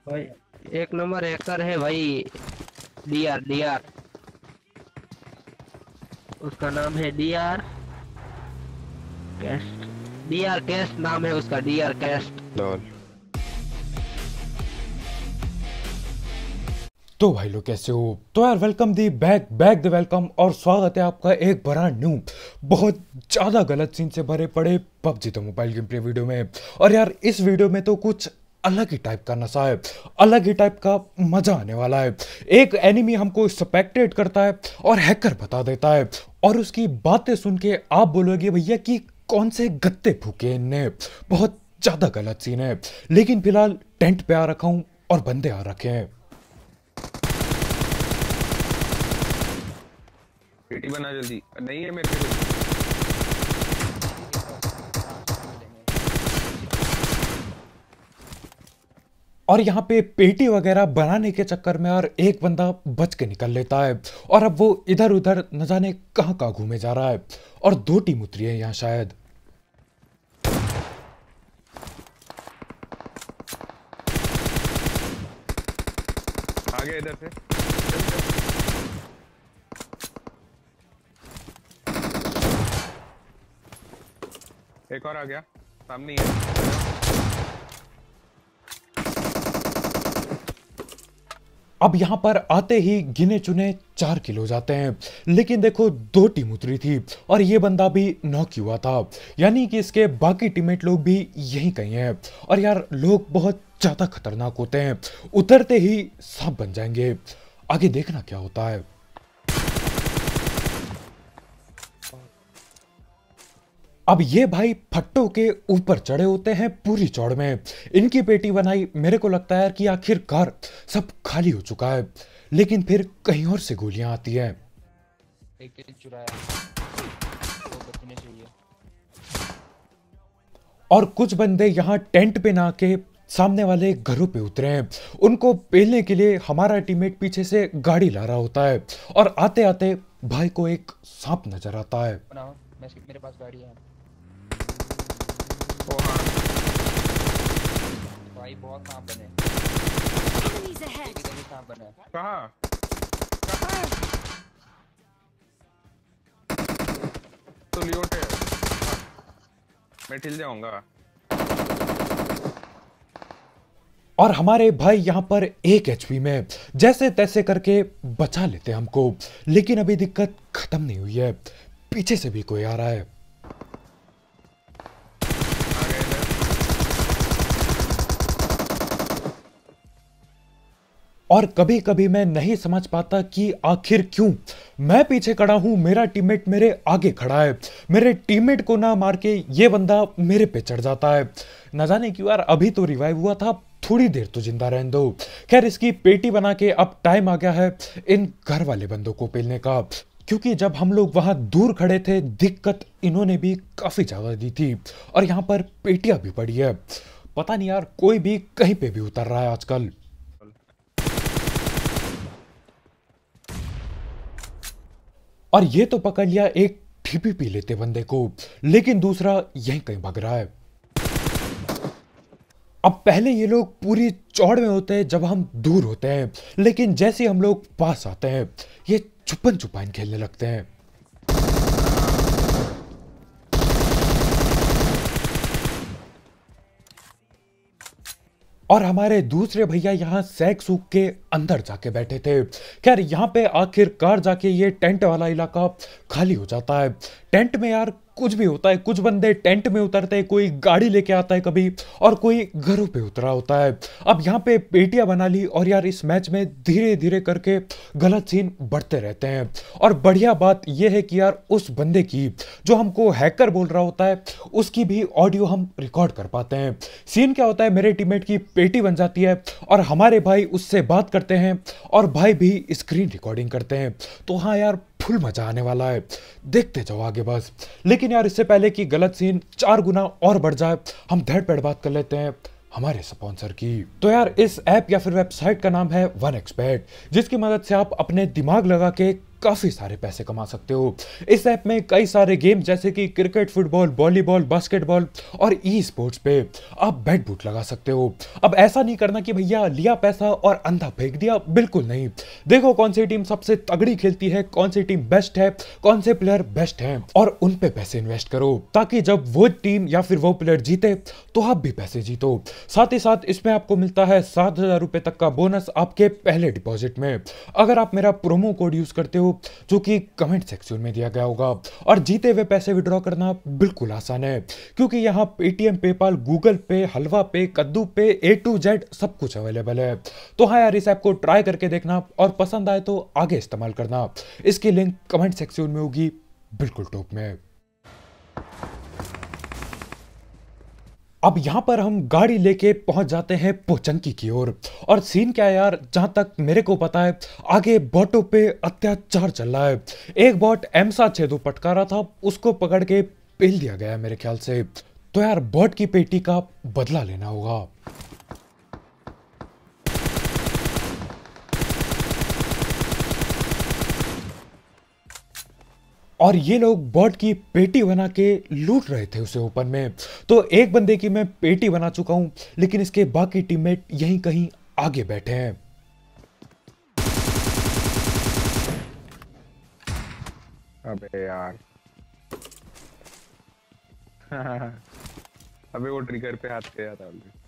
भाई एक number hacker है भाई। डीआर डीआर, उसका नाम है डीआर कैस्ट। डीआर कैस्ट नाम है उसका, डीआर कैस्ट। लॉल। तो भाई लोग कैसे हो? तो यार welcome the back back the welcome और स्वागत है आपका एक बड़ा न्यू बहुत ज़्यादा गलत सीन से भरे पड़े PUBG the mobile game play video में। और यार इस वीडियो में तो कुछ अलग ही टाइप का नशा है, अलग ही टाइप का मजा आने वाला है। एक एनिमी हमको स्पेक्टेट करता है और हैकर बता देता है, और उसकी बातें सुन के आप बोलोगे भैया कि कौन से गत्ते फूके इनने। बहुत ज़्यादा गलत सीन है, लेकिन फिलहाल टेंट पे आ रखा हूँ और बंदे आ रखे हैं। पेटी बना जल्दी, नहीं है मेरे पे। और यहाँ पे पेटी वगैरह बनाने के चक्कर में यार एक बंदा बच के निकल लेता है, और अब वो इधर उधर न जाने कहाँ कहाँ घूमे जा रहा है। और दो टीम उतरी है यहाँ शायद। आ गया इधर से। एक और आ गया, सामने ही है। अब यहाँ पर आते ही गिने चुने 4 किल हो जाते हैं, लेकिन देखो दो टीम उतरी थी और ये बंदा भी नॉक हुआ था, यानी कि इसके बाकी टीममेट लोग भी यहीं कहीं हैं। और यार लोग बहुत ज्यादा खतरनाक होते हैं, उतरते ही सांप बन जाएंगे। आगे देखना क्या होता है। अब ये भाई फट्टों के ऊपर चढ़े होते हैं पूरी चौड़ में। इनकी पेटी बनाई, मेरे को लगता है कि आखिरकार सब खाली हो चुका है, लेकिन फिर कहीं और से गोलियां आती हैं। एक किल चुराया, तो बचने चाहिए। और कुछ बंदे यहाँ टेंट पे ना के सामने वाले घरों पे उतरे हैं। उनको पेलने के लिए हमारा टीममेट पीछे से गाड़ी ला रहा होता है, और आते आते भाई को एक सांप नजर आता है। बनाओ, मेरे पास गाड़ी है ओ हाँ, भाई। बहुत सांप बने, Enemies ahead! एक इधर भी सांप बना है। कहाँ कहाँ तो लियोट है। मैं ठिल जाऊंगा। और हमारे भाई यहाँ पर 1 एचपी में जैसे तैसे करके बचा लेते हैं हमको, लेकिन अभी दिक्कत खत्म नहीं हुई है। पीछे से भी कोई आ रहा है। आ गया इधर। और कभी कभी मैं नहीं समझ पाता कि आखिर क्यों मैं पीछे खड़ा हूं, मेरा टीममेट मेरे आगे खड़ा है। मेरे टीममेट को ना मार के ये बंदा मेरे पे चढ़ जाता है। न जाने क्यों यार, अभी तो रिवाइव हुआ था, थोड़ी देर तो जिंदा रहने दो। खैर इसकी पेटी बना के अब टाइम आ गया है इन घर वाले बंदों को पेलने का, क्योंकि जब हम लोग वहां दूर खड़े थे दिक्कत इन्होंने भी काफी ज्यादा दी थी। और यहाँ पर पेटियां भी पड़ी है। पता नहीं यार, कोई भी कहीं पे भी उतर रहा है आजकल। और ये तो पकड़ लिया एक ठीपी पी लेते बंदे को, लेकिन दूसरा यहीं कहीं भाग रहा है। अब पहले ये लोग पूरी चौड़ में होते हैं जब हम दूर होते हैं, लेकिन जैसे हम लोग पास आते हैं ये छुपन छुपान खेलने लगते हैं। और हमारे दूसरे भैया यहाँ सैक सूख के अंदर जाके बैठे थे। खैर यहाँ पे आखिरकार जाके ये टेंट वाला इलाका खाली हो जाता है। टेंट में यार कुछ भी होता है, कुछ बंदे टेंट में उतरते हैं, कोई गाड़ी लेके आता है कभी, और कोई घरों पे उतरा होता है। अब यहाँ पे पेटियां बना ली, और यार इस मैच में धीरे धीरे करके गलत सीन बढ़ते रहते हैं। और बढ़िया बात यह है कि यार उस बंदे की जो हमको हैकर बोल रहा होता है उसकी भी ऑडियो हम रिकॉर्ड कर पाते हैं। सीन क्या होता है, मेरे टीममेट की पेटी बन जाती है और हमारे भाई उससे बात करते हैं, और भाई भी स्क्रीन रिकॉर्डिंग करते हैं। तो हाँ यार, फुल मजा आने वाला है, देखते जाओ आगे बस। लेकिन यार इससे पहले कि गलत सीन 4 गुना और बढ़ जाए, हम धड़ पेड़ बात कर लेते हैं हमारे स्पॉन्सर की। तो यार इस ऐप या फिर वेबसाइट का नाम है 1xbet, जिसकी मदद से आप अपने दिमाग लगा के काफी सारे पैसे कमा सकते हो। इस ऐप में कई सारे गेम जैसे कि क्रिकेट, फुटबॉल, वॉलीबॉल, बास्केटबॉल और ई स्पोर्ट्स पे आप बेट बूट लगा सकते हो। अब ऐसा नहीं करना कि भैया लिया पैसा और अंधा फेंक दिया, बिल्कुल नहीं। देखो कौन सी टीम सबसे तगड़ी खेलती है, कौन सी टीम बेस्ट है, कौन से प्लेयर बेस्ट हैं, और उन पे पैसे इन्वेस्ट करो ताकि जब वो टीम या फिर वो प्लेयर जीते तो आप भी पैसे जीतो। साथ ही साथ इसमें आपको मिलता है 7,000 रुपए तक का बोनस आपके पहले डिपॉजिट में, अगर आप मेरा प्रोमो कोड यूज करते हो जो कि कमेंट सेक्शन में दिया गया होगा। और जीते हुए पैसे विड्रॉ करना बिल्कुल आसान है क्योंकि यहाँ पेटीएम, पेपाल, गूगल पे, हलवा पे, कद्दू पे, A to Z सब कुछ अवेलेबल है। तो हाँ यार, इस ऐप को ट्राई करके देखना और पसंद आए तो आगे इस्तेमाल करना। इसकी लिंक कमेंट सेक्शन में होगी, बिल्कुल टॉप में। अब यहां पर हम गाड़ी लेके पहुंच जाते हैं पोचंकी की ओर। और सीन क्या है यार, जहां तक मेरे को पता है आगे बॉटों पे अत्याचार चल रहा है। एक बॉट M762 पटका रहा था, उसको पकड़ के पेल दिया गया है मेरे ख्याल से। तो यार बॉट की पेटी का बदला लेना होगा। और ये लोग बॉट की पेटी बना के लूट रहे थे उसे ओपन में। तो एक बंदे की मैं पेटी बना चुका हूं, लेकिन इसके बाकी टीममेट यहीं कहीं आगे बैठे हैं। अबे यार अबे वो ट्रिगर पे हाथ गया था ऑलरेडी।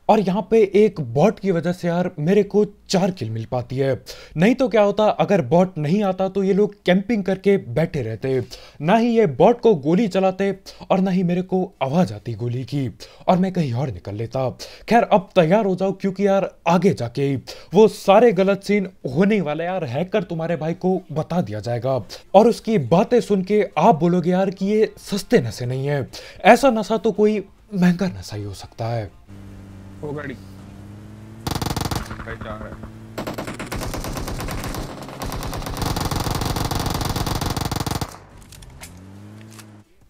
और यहाँ पे एक बॉट की वजह से यार मेरे को 4 किल मिल पाती है। नहीं तो क्या होता, अगर बॉट नहीं आता तो ये लोग कैंपिंग करके बैठे रहते, ना ही ये बॉट को गोली चलाते और ना ही मेरे को आवाज आती गोली की और मैं कहीं और निकल लेता। खैर अब तैयार हो जाओ क्योंकि यार आगे जाके वो सारे गलत सीन होने वाले यार। हैकर तुम्हारे भाई को बता दिया जाएगा और उसकी बातें सुन के आप बोलोगे यार कि ये सस्ते नशे नहीं है, ऐसा नशा तो कोई महंगा नशा ही हो सकता है। वो गाड़ी पहचान है।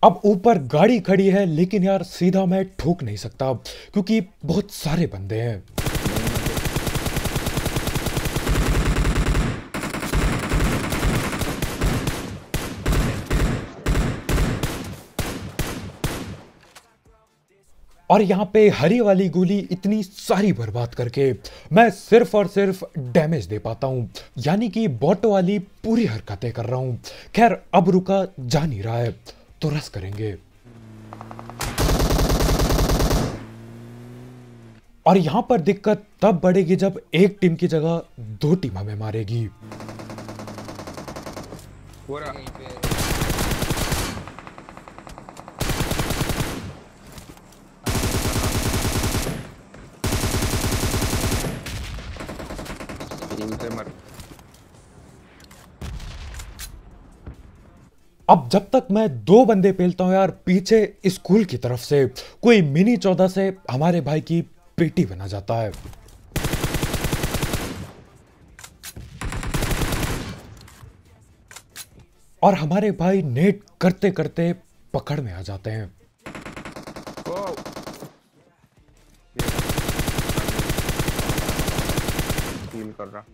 अब ऊपर गाड़ी खड़ी है, लेकिन यार सीधा मैं ठोक नहीं सकता क्योंकि बहुत सारे बंदे हैं। और यहाँ पे हरी वाली गोली इतनी सारी बर्बाद करके मैं सिर्फ और सिर्फ डैमेज दे पाता हूँ, यानी कि बॉट वाली पूरी हरकतें कर रहा हूँ। खैर अब रुका जा नहीं रहा है तो रस करेंगे। और यहाँ पर दिक्कत तब बढ़ेगी जब एक टीम की जगह 2 टीम हमें मारेगी। पूरा कहीं पे टीम से मर। अब जब तक मैं 2 बंदे पेलता हूं यार, पीछे स्कूल की तरफ से कोई मिनी 14 से हमारे भाई की पेटी बना जाता है। और हमारे भाई नेट करते करते पकड़ में आ जाते हैं। ओ टीम कर रहा।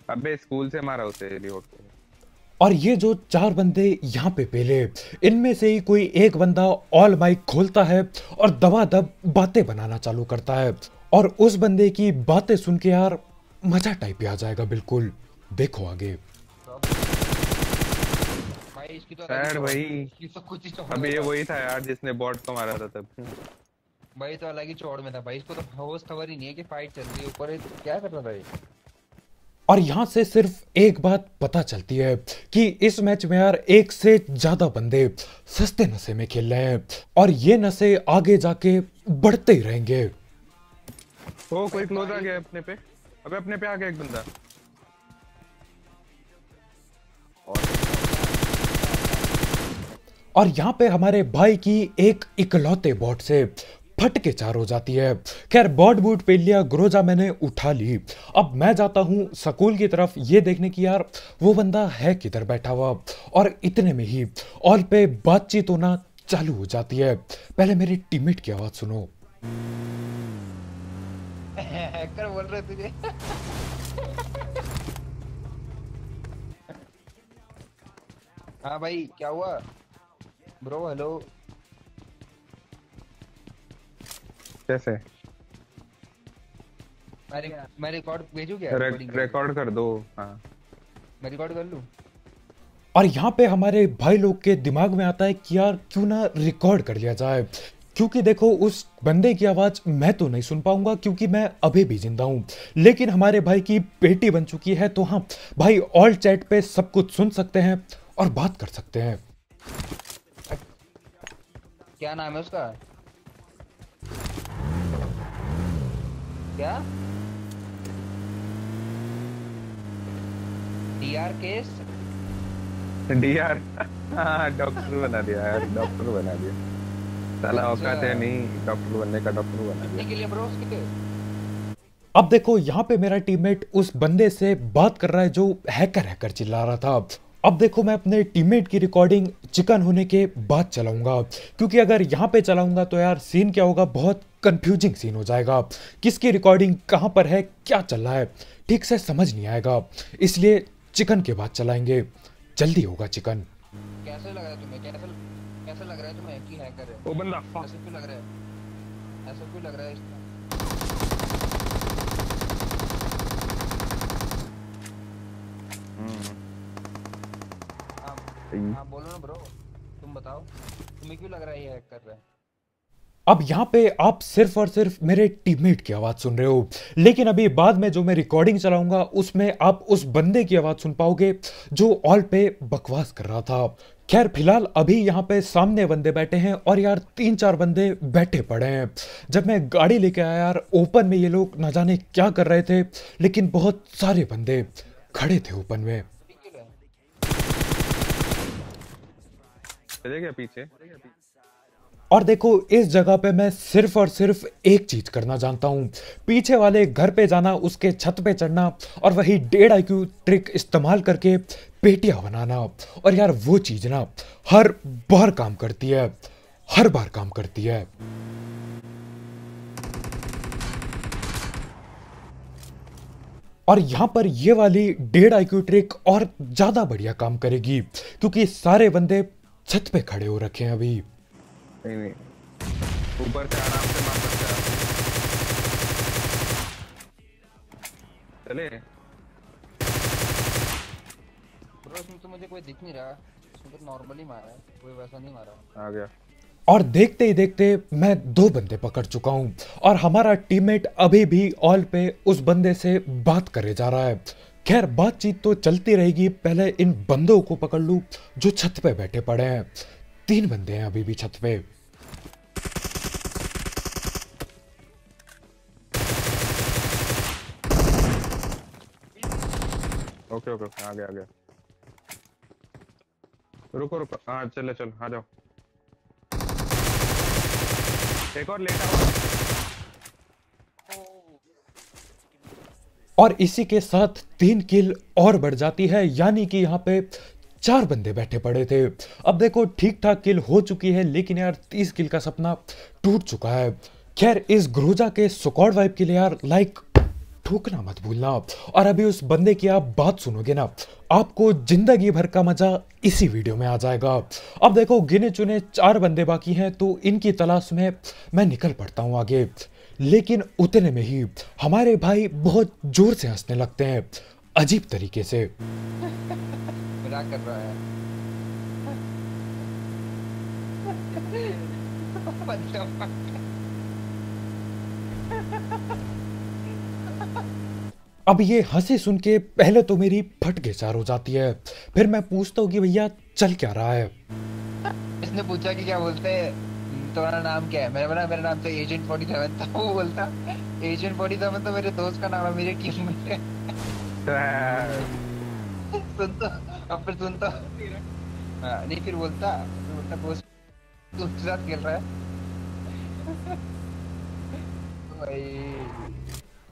अबे स्कूल से मारा उसे रिवॉर्ड को। और ये जो 4 बंदे यहाँ पे पेले, इनमें से ही कोई एक बंदा ऑल माइक खोलता है और दबादब बातें बनाना चालू करता है। और उस बंदे की बातें सुन के यार मजा टाइप आ जाएगा बिल्कुल। देखो आगे। भाई इसकी तो सैड भाई। इसकी तो कुछ ही चौड़ अबे ये में था। वही था यार जिसने बॉट को मारा था तब। भाई तो अलग ही चौड़ में था भाई, इसको तो होश खबर ही नहीं है कि फाइट चल रही है ऊपर। ये क्या कर रहा था ये? और यहां से सिर्फ एक बात पता चलती है कि इस मैच में यार 1 से ज्यादा बंदे सस्ते नशे में खेल रहे हैं और ये नशे आगे जाके बढ़ते ही रहेंगे। ओ कोई क्लोज आ गया अपने पे। अबे अपने पे आ गया एक बंदा। और यहाँ पे हमारे भाई की एक इकलौते बॉट से फट के चार हो जाती है। खैर बॉड बूट पे लिया, ग्रोजा मैंने उठा ली। अब मैं जाता हूँ स्कूल की तरफ ये देखने की यार वो बंदा है किधर बैठा हुआ, और इतने में ही ऑल पे बातचीत होना चालू हो जाती है। पहले मेरे टीममेट की आवाज सुनो। हैकर बोल रहे तुझे। हाँ भाई क्या हुआ ब्रो? हेलो। कैसे? मैं रिकॉर्ड भेजू क्या? रिकॉर्ड कर दो। हाँ मैं रिकॉर्ड कर लूँ? और यहाँ पे हमारे भाई लोग के दिमाग में आता है कि यार क्यों ना रिकॉर्ड कर लिया जाए, क्योंकि देखो उस बंदे की आवाज मैं तो नहीं सुन पाऊंगा क्योंकि मैं अभी भी जिंदा हूं, लेकिन हमारे भाई की पेटी बन चुकी है, तो हाँ भाई ऑल चैट पे सब कुछ सुन सकते हैं और बात कर सकते हैं। क्या नाम है उसका? क्या? DR case? डीआर। हाँ डॉक्टर बना दिया यार, डॉक्टर बना दिया। साला औकात है नहीं डॉक्टर बनने का, डॉक्टर बना दिया। के लिए ब्रो उसके। अब देखो यहाँ पे मेरा टीममेट उस बंदे से बात कर रहा है जो हैकर चिल्ला रहा था। अब देखो मैं अपने टीममेट की रिकॉर्डिंग चिकन होने के बाद चलाऊंगा, क्योंकि अगर यहाँ पे चलाऊंगा तो यार सीन क्या होगा, बहुत कंफ्यूजिंग सीन हो जाएगा। किसकी रिकॉर्डिंग कहाँ पर है, क्या चल रहा है, ठीक से समझ नहीं आएगा, इसलिए चिकन के बाद चलाएंगे, जल्दी होगा चिकन। कैसे लग रहा है तुम्हें? कैसे लग रहा है तुम्हें कि हैकर है? वो बंदा ऐसा क्यों लग रहा है? ऐसा क्यों लग रहा है इसका? हाँ बोलो ना ब्रो, तुम बताओ तुम्हें क्यों लग रहा है ये हैक कर रहा है? अब यहाँ पे आप सिर्फ और सिर्फ मेरे टीममेट की आवाज सुन रहे हो, लेकिन अभी बाद में जो मैं रिकॉर्डिंग चलाऊंगा उसमें आप उस बंदे की आवाज सुन पाओगे जो ऑल पे बकवास कर रहा था। खैर फिलहाल अभी यहाँ पे सामने बंदे बैठे हैं और यार 3-4 बंदे बैठे पड़े हैं। जब मैं गाड़ी लेके आया यार ओपन में ये लोग न जाने क्या कर रहे थे, लेकिन बहुत सारे बंदे खड़े थे ओपन में। चले गया पीछे। और देखो इस जगह पे मैं सिर्फ और सिर्फ एक चीज करना जानता हूं, पीछे वाले घर पे जाना, उसके छत पे चढ़ना और वही 1.5 IQ ट्रिक इस्तेमाल करके पेटियां बनाना। और यार वो चीज ना हर बार काम करती है, हर बार काम करती है। और यहां पर ये वाली 1.5 IQ ट्रिक और ज्यादा बढ़िया काम करेगी, क्योंकि सारे बंदे छत पे खड़े हो रखे हैं अभी। नहीं ऊपर से आराम से मार सकते हैं। चले ब्रो इसमें तो मुझे कोई दिख नहीं रहा, इसमें तो नॉर्मली मारा है, कोई वैसा नहीं मारा। आ गया। और देखते ही देखते मैं 2 बंदे पकड़ चुका हूं और हमारा टीममेट अभी भी ऑल पे उस बंदे से बात करे जा रहा है। खैर बातचीत तो चलती रहेगी, पहले इन बंदों को पकड़ लूं जो छत पे बैठे पड़े हैं। 3 बंदे हैं अभी भी छत पे। ओके आ गया। रुको हाँ चल आ जाओ। एक और लेटा हुआ। और इसी के साथ 3 किल और बढ़ जाती है, यानी कि यहाँ पे 4 बंदे बैठे पड़े थे। अब देखो ठीक ठाक किल हो चुकी है, लेकिन यार 30 किल का सपना टूट चुका है। खैर इस ग्रोजा के स्क्वाड वाइब के लिए यार लाइक ठोकना मत भूलना। और अभी उस बंदे की आप बात सुनोगे ना, आपको जिंदगी भर का मजा इसी वीडियो में आ जाएगा। अब देखो गिने चुने 4 बंदे बाकी हैं, तो इनकी तलाश में मैं निकल पड़ता हूं आगे। लेकिन उतने में ही हमारे भाई बहुत जोर से हंसने लगते हैं, अजीब तरीके से। मजाक कर रहा है। अब ये हंसी सुन के पहले तो मेरी फट गेचार हो जाती है, फिर मैं पूछता हूँ कि भैया चल क्या रहा है। इसने पूछा कि क्या बोलते हैं तुम्हारा नाम क्या है, मैंने बोला मेरा नाम तो एजेंट 47 था। वो बोलता एजेंट 47 तो मेरे दोस्त का नाम है, मेरी टीम में है। सुन तो अब फिर सुन तो नहीं फिर बोलता दोस्त उसके साथ खेल रहा है। भाई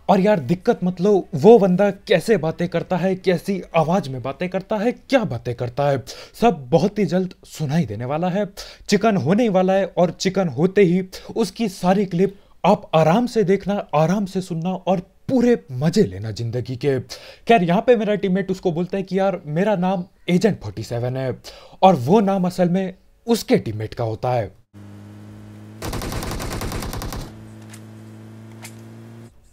और यार दिक्कत मतलब वो बंदा कैसे बातें करता है, कैसी आवाज में बातें करता है, क्या बातें करता है, सब बहुत ही जल्द सुनाई देने वाला है। चिकन होने वाला है और चिकन होते ही उसकी सारी क्लिप आप आराम से देखना, आराम से सुनना और पूरे मजे लेना जिंदगी के। खैर यहाँ पे मेरा टीममेट उसको बोलता है कि यार मेरा नाम एजेंट 47 है, और वो नाम असल में उसके टीममेट का होता है।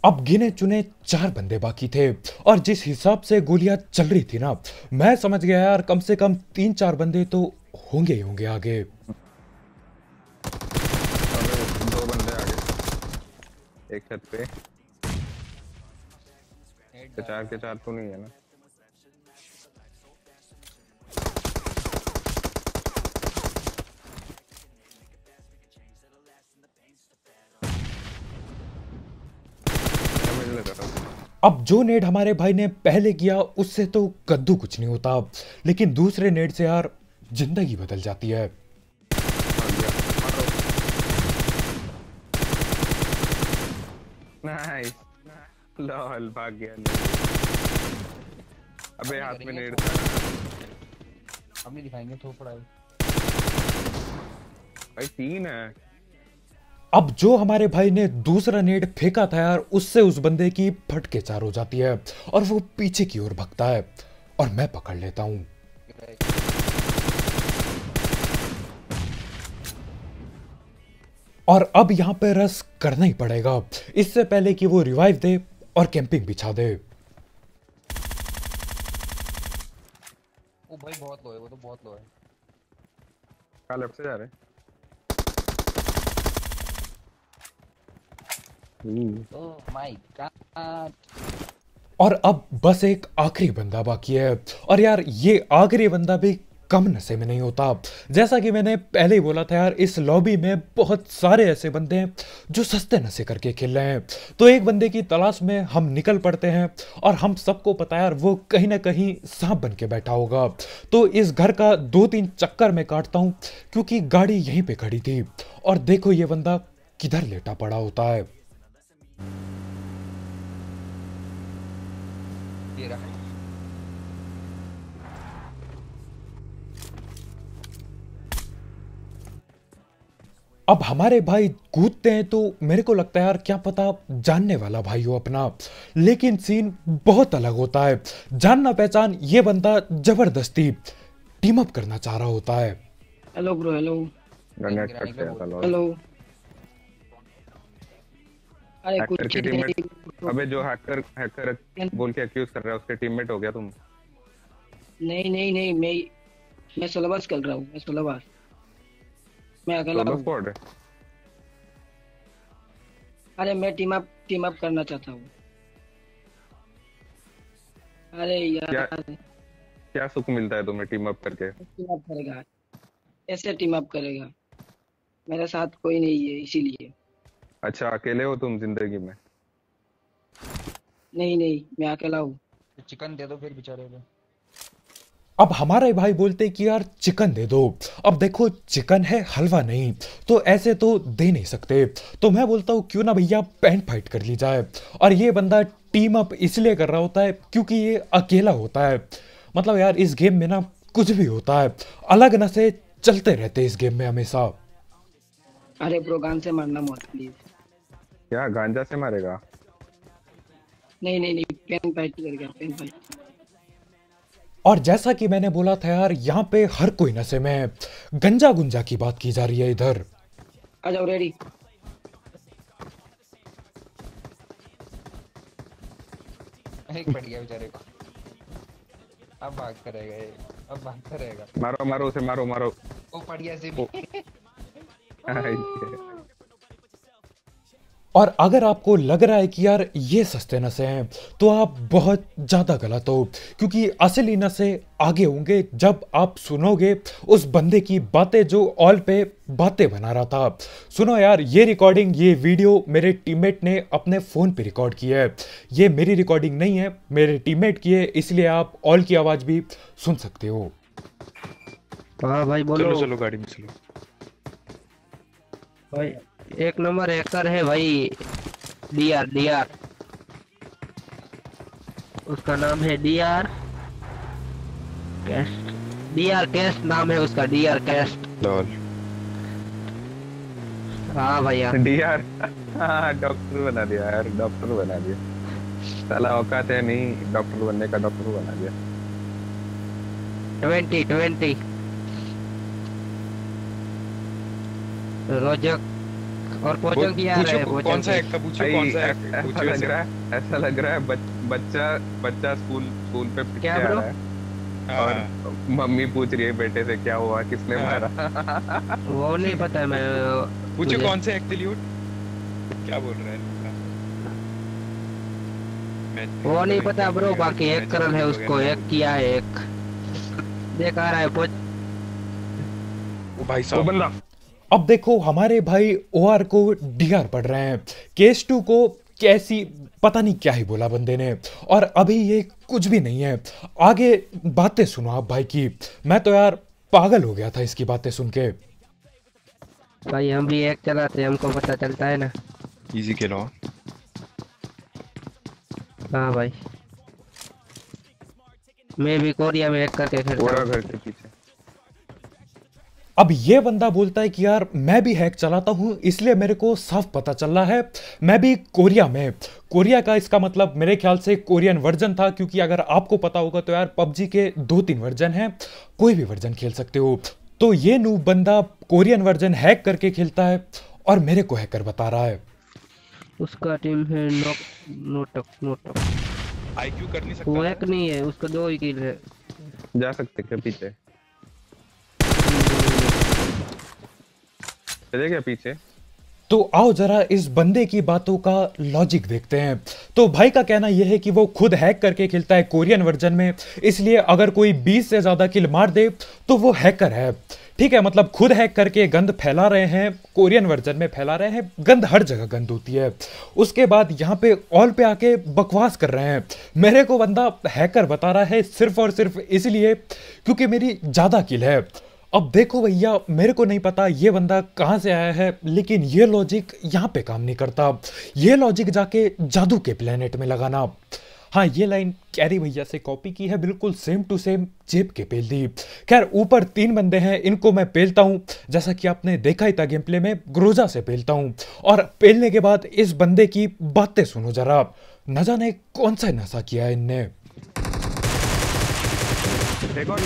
अब गिने चुने 4 बंदे बाकी थे, और जिस हिसाब से गोलियां चल रही थी ना, मैं समझ गया यार कम से कम 3-4 बंदे तो होंगे ही होंगे आगे। अबे 2 बंदे आगे, एक छत पे। तो 4 के 4 तो नहीं है ना? अब जो नेड हमारे भाई ने पहले किया उससे तो कद्दू कुछ नहीं होता, लेकिन दूसरे नेड से यार जिंदगी बदल जाती है। नाइस, लॉल भाग गया। अबे हाथ में नेड था। हम नहीं दिखाएंगे थोपड़ा है। भाई 3 है। अब जो हमारे भाई ने दूसरा नेड फेंका था यार, उससे उस बंदे की फटके 4 हो जाती है और वो पीछे की ओर भगता है और मैं पकड़ लेता हूं। और अब यहां पे रस करना ही पड़ेगा इससे पहले कि वो रिवाइव दे और कैंपिंग बिछा दे। ओ भाई बहुत लो है, वो तो बहुत लो है। कहाँ लेफ्ट से जा रहे हैं? Oh my God. और अब बस एक आखिरी बंदा बाकी है, और यार ये आखिरी बंदा भी कम नशे में नहीं होता। जैसा कि मैंने पहले ही बोला था यार, इस लॉबी में बहुत सारे ऐसे बंदे हैं जो सस्ते नशे करके खेल रहे हैं। तो एक बंदे की तलाश में हम निकल पड़ते हैं, और हम सबको पता है यार वो कहीं ना कहीं सांप बन के बैठा होगा। तो इस घर का 2-3 चक्कर में काटता हूँ, क्योंकि गाड़ी यहीं पे खड़ी थी, और देखो ये बंदा किधर लेटा पड़ा होता है। ये रहा। अब हमारे भाई कूदते हैं तो मेरे को लगता है यार क्या पता जानने वाला भाई हो अपना, लेकिन सीन बहुत अलग होता है। जानना पहचान ये बंदा जबरदस्ती टीम अप करना चाह रहा होता है। Hello bro, hello net cut गया था लॉल। हेलो। अरे हैकर कुछ के टीममेट। नहीं। अबे जो हैकर बोल के एक्यूज कर रहा है उसके टीममेट हो गया तुम? नहीं नहीं नहीं, मैं सोलोबास कर रहा हूँ। मैं सोलोबास, मैं अकेला सोलो हूँ। स्क्वाड है। अरे मैं टीम अप करना चाहता हूँ। अरे यार क्या सुख मिलता है तुम्हें टीम अप करके? टीम अप करेगा, ऐसे टीम अप करेगा। मेरे साथ कोई नहीं है इसीलिए। अच्छा अकेले हो तुम जिंदगी में? नहीं नहीं, मैं अकेला हूँ। तो चिकन दे दो फिर बेचारे को। अब हमारे भाई बोलते कि यार चिकन दे दो। अब देखो चिकन है, हलवा नहीं, तो ऐसे तो दे नहीं सकते। तो मैं बोलता हूँ क्यों ना भैया पैंट फाइट कर ली जाए। और ये बंदा टीम अप इसलिए कर रहा होता है क्योंकि ये अकेला होता है। मतलब यार इस गेम में ना कुछ भी होता है, अलग नशे चलते रहते हैं इस गेम में हमेशा। अरे ब्रो गान से मारना मत प्लीज। क्या गांजा से मारेगा? नहीं नहीं नहीं, पेन फाइट करेगा, पेन फाइट। और जैसा कि मैंने बोला था यार, यहाँ पे हर कोई नशे में है। गंजा गुंजा की बात की जा रही है इधर। आ जाओ, रेडी। एक पड़ गया बेचारे को। अब भाग करेगा ये, अब भाग करेगा। मारो मारो उसे, मारो मारो। वो पड़ गया से भी। और अगर आपको लग रहा है कि यार ये सस्ते नशे हैं, तो आप बहुत ज़्यादा गलत हो, क्योंकि असली नशे आगे होंगे जब आप सुनोगे उस बंदे की बातें जो ऑल पे बातें बना रहा था। सुनो यार, ये रिकॉर्डिंग, ये वीडियो मेरे टीममेट ने अपने फ़ोन पे रिकॉर्ड की है। ये मेरी रिकॉर्डिंग नहीं है, मेरे टीममेट की है, इसलिए आप ऑल की आवाज़ भी सुन सकते हो। हाँ भाई बोलो। चलो चलो गाड़ी में चलो। भाई एक नंबर हैकर है भाई। डीआर उसका नाम है डीआर कैस्ट। डीआर कैस्ट नाम है उसका, डीआर कैस्ट। लॉल। हाँ भैया। डीआर हाँ डॉक्टर बना दिया यार, डॉक्टर बना दिया। साला औकात है नहीं डॉक्टर बनने का, डॉक्टर बना दिया। 20 रोजक और पोचन की आ रहा है। कौन सा एक्ट था पूछो, कौन सा एक्ट पूछो। ऐसा लग रहा है बच्चा स्कूल पे पीछे क्या आ ब्रो? रहा है और मम्मी पूछ रही है बेटे से क्या हुआ, किसने मारा। वो नहीं पता मैं। पूछो कौन से एक्ट लियोट, क्या बोल रहा है? वो नहीं पता ब्रो, बाकी एक करल है उसको, एक किया है, एक देख आ रहा है पोच। वो भाई वो साहब बंदा अब देखो हमारे भाई ओआर को डीआर पढ़ रहे हैं, केस 2 को कैसी पता नहीं क्या ही बोला बंदे ने, और अभी ये कुछ भी नहीं है। आगे बातें सुनो आप भाई की, मैं तो यार पागल हो गया था इसकी बातें सुन के। भाई हम भी एक चलाते, हमको पता चलता है ना। इजी खेलो। हाँ भाई, मैं भी कोरिया में एक करके खेलता पूरा हूँ। घर के पीछे। अब ये बंदा बोलता है कि यार मैं भी हैक चलाता हूँ, इसलिए मेरे को साफ पता चल रहा है मैं भी कोरिया में। कोरिया का इसका मतलब मेरे ख्याल से कोरियन वर्जन था, क्योंकि अगर आपको पता होगा तो यार पबजी के 2-3 वर्जन हैं, कोई भी वर्जन खेल सकते हो। तो ये नू बंदा कोरियन वर्जन हैक करके खेलता है और मेरे को हैकर बता रहा है। उसका टीम है नोटक। आईक्यू कर नहीं वो सकता। एक नहीं है, उसका 2 ही किल है। जा सकते क्या पीछे? चले गया पीछे। तो आओ जरा इस बंदे की बातों का लॉजिक देखते हैं। तो भाई का कहना यह है कि वो खुद हैक करके खेलता है कोरियन वर्जन में, इसलिए अगर कोई 20 से ज्यादा किल मार दे तो वो हैकर है। ठीक है, मतलब खुद हैक करके गंद फैला रहे हैं, कोरियन वर्जन में फैला रहे हैं। गंद हर जगह गंद होती है। उसके बाद यहाँ पे ऑल पे आके बकवास कर रहे हैं। मेरे को बंदा हैकर बता रहा है सिर्फ और सिर्फ इसलिए क्योंकि मेरी ज्यादा किल है। अब देखो भैया, मेरे को नहीं पता ये बंदा कहाँ से आया है, लेकिन ये लॉजिक यहाँ पे काम नहीं करता। ये लॉजिक जाके जादू के प्लेनेट में लगाना। हाँ, ये लाइन कैरी भैया से कॉपी की है, बिल्कुल सेम टू सेम जेब के पेल दी। खैर, ऊपर 3 बंदे हैं, इनको मैं पेलता हूँ, जैसा कि आपने देखा ही था गेम प्ले में, ग्रोजा से पेलता हूँ। और पेलने के बाद इस बंदे की बातें सुनो जरा, न जाने कौन सा नशा किया है इनने। देखो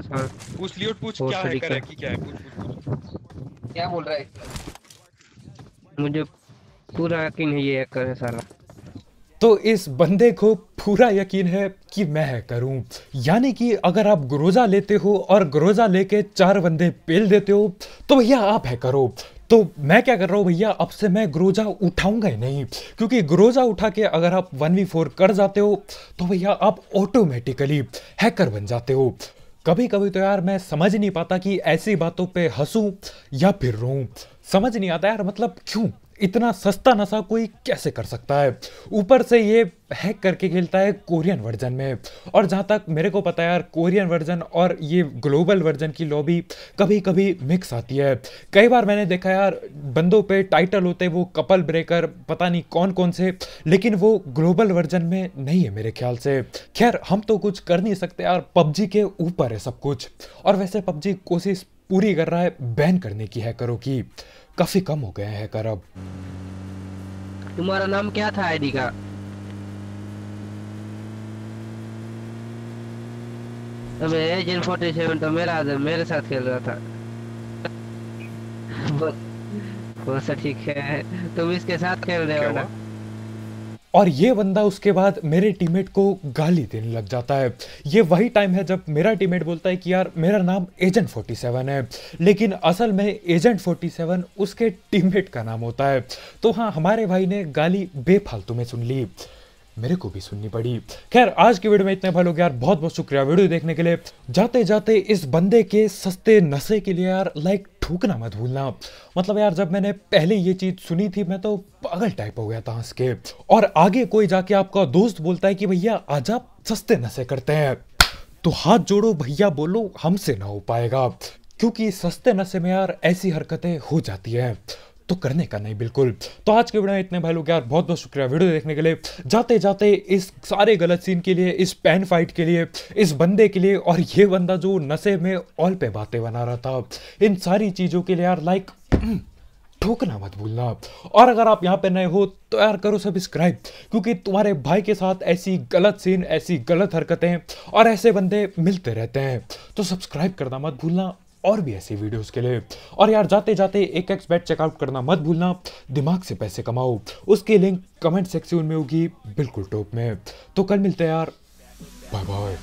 सर। पूछ लियोट, पूछ बहुत क्या है, तरीका। कर कि क्या है, पूछ। क्या बोल रहा है? मुझे पूरा यकीन है ये हैकर है साला। तो इस बंदे को पूरा यकीन है कि मैं हैकर हूं। यानी कि अगर आप ग्रोजा लेते हो और ग्रोजा लेके 4 बंदे पेल देते हो तो भैया आप हैकर हो। तो मैं क्या कर रहा हूं भैया, अब से मैं ग्रोजा उठाऊंगा ही नहीं, क्योंकि ग्रोजा उठा के अगर आप 1v4 कर जाते हो तो भैया आप ऑटोमेटिकली हैकर बन जाते हो। कभी कभी तो यार मैं समझ नहीं पाता कि ऐसी बातों पे हंसूं या फिर रोऊं। समझ नहीं आता यार, मतलब क्यों इतना सस्ता नशा कोई कैसे कर सकता है। ऊपर से ये हैक करके खेलता है कोरियन वर्जन में। और जहाँ तक मेरे को पता है यार, कोरियन वर्जन और ये ग्लोबल वर्जन की लॉबी कभी कभी मिक्स आती है। कई बार मैंने देखा यार, बंदों पे टाइटल होते वो कपल ब्रेकर, पता नहीं कौन कौन से, लेकिन वो ग्लोबल वर्जन में नहीं है मेरे ख्याल से। खैर, हम तो कुछ कर नहीं सकते यार, पबजी के ऊपर है सब कुछ। और वैसे पबजी कोशिश पूरी कर रहा है बैन करने की हैकरों की। काफी कम हो गए हैं हैकर अब। तुम्हारा नाम क्या था आईडी का? अबे एजेंट 47 तो मेरे साथ खेल रहा था। वो सब ठीक है, तुम इसके साथ खेल रहे हो ना? और ये बंदा उसके बाद मेरे टीममेट को गाली देने लग जाता है। ये वही टाइम है जब मेरा टीममेट बोलता है कि यार मेरा नाम एजेंट 47 है, लेकिन असल में एजेंट 47 उसके टीममेट का नाम होता है। तो हाँ, हमारे भाई ने गाली बेफालतू में सुन ली, मेरे को भी सुननी पड़ी। खैर, आज की वीडियो में इतने भाई लोग यार, बहुत बहुत शुक्रिया वीडियो देखने के लिए। जाते जाते इस बंदे के सस्ते नशे के लिए यार लाइक ठोकना मत भूलना। मतलब यार, जब मैंने पहले ये चीज सुनी थी मैं तो पागल टाइप हो गया था हंस के। और आगे कोई जाके आपका दोस्त बोलता है कि भैया आज आप सस्ते नशे करते हैं, तो हाथ जोड़ो भैया, बोलो हमसे ना हो पाएगा, क्योंकि सस्ते नशे में यार ऐसी हरकतें हो जाती है। तो करने का नहीं बिल्कुल। तो आज के वीडियो में इतने भाई लोग यार, बहुत बहुत शुक्रिया वीडियो देखने के लिए। जाते जाते इस सारे गलत सीन के लिए, इस पैन फाइट के लिए, इस बंदे के लिए, और ये बंदा जो नशे में ऑल पे बातें बना रहा था, इन सारी चीज़ों के लिए यार लाइक ठोकना मत भूलना। और अगर आप यहाँ पे नए हो तो यार करो सब्सक्राइब, क्योंकि तुम्हारे भाई के साथ ऐसी गलत सीन, ऐसी गलत हरकतें और ऐसे बंदे मिलते रहते हैं। तो सब्सक्राइब करना मत भूलना और भी ऐसी वीडियोस के लिए। और यार जाते जाते एक XBet चेकआउट करना मत भूलना, दिमाग से पैसे कमाओ। उसकी लिंक कमेंट सेक्शन में होगी बिल्कुल टॉप में। तो कल मिलते हैं यार, बाय बाय।